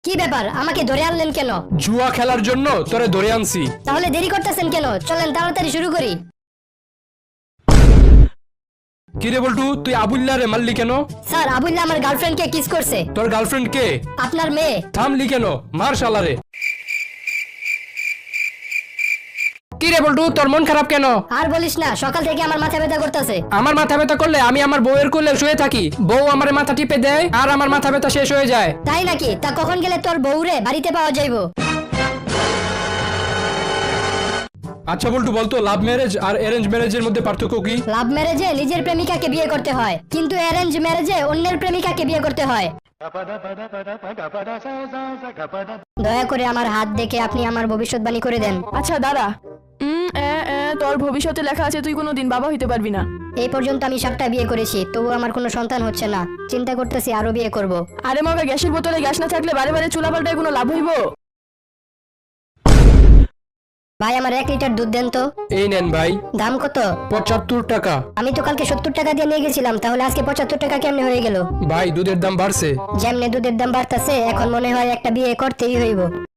কি ব্যাপার, আমাকে ধরে আনলেন কেন? জুয়া খেলার জন্য তোরে ধরে আনছি। তাহলে দেরি করতেছেন কেন? চলেন তাড়াতাড়ি শুরু করি। কিরে বল্টু, তুই আবুল্লারে মারলি কেন? স্যার, আবুল্লাহ আমার গার্লফ্রেন্ডকে কিস করছে। তোর গার্লফ্রেন্ড কে? আপনার মেয়ে। থামলি কেন? মার শালারে। কিরে বল্টু, তোর মন খারাপ কেন? আর বলিস না, সকাল থেকে আমার মাথা ব্যথা করতেছে। আমার মাথা ব্যথা করলে আমি আমার বউয়ের কোলে শুয়ে থাকি, বউ আমার মাথা টিপে দেয় আর আমার মাথা ব্যথা শেষ হয়ে যায়। তাই নাকি? তা কখন গেলে তোর বউরে বাড়িতে পাওয়া যাইবো? আচ্ছা বল্টু, বলতো লাভ ম্যারেজ আর অ্যারেঞ্জ ম্যারেজের মধ্যে পার্থক্য কি? লাভ ম্যারেজে নিজের প্রেমিকাকে বিয়ে করতে হয়, কিন্তু অ্যারেঞ্জ ম্যারেজে অন্যের প্রেমিকাকে বিয়ে করতে হয়। দয়া করে আমার হাত দেখে আপনি আমার ভবিষ্যৎবাণী করে দেন। আচ্ছা দাঁড়া। তোর ভবিষ্যতে লেখা আছে তুই কোনোদিন বাবা হইতে পারবি না। এই পর্যন্ত আমি 7টা বিয়ে করেছি, তবু আমার কোনো সন্তান হচ্ছে না। চিন্তা করতেছি আরো বিয়ে করব। আরে মগা, গ্যাসের বোতলে গ্যাস না থাকলে বারে বারে চুলা পাল্টায় কোনো লাভ হইব? ভাই, আমার 1 লিটার দুধ দেন তো। এই নেন ভাই। দাম কত? 75 টাকা। আমি তো কালকে 70 টাকা দিয়ে নিয়ে গেছিলাম, তাহলে আজকে 75 টাকা কেমনে হয়ে গেল? ভাই দুধের দাম বাড়ছে। যেমনে দুধের দাম বাড়তেছে, এখন মনে হয় একটা বিয়ে করতেই হইব।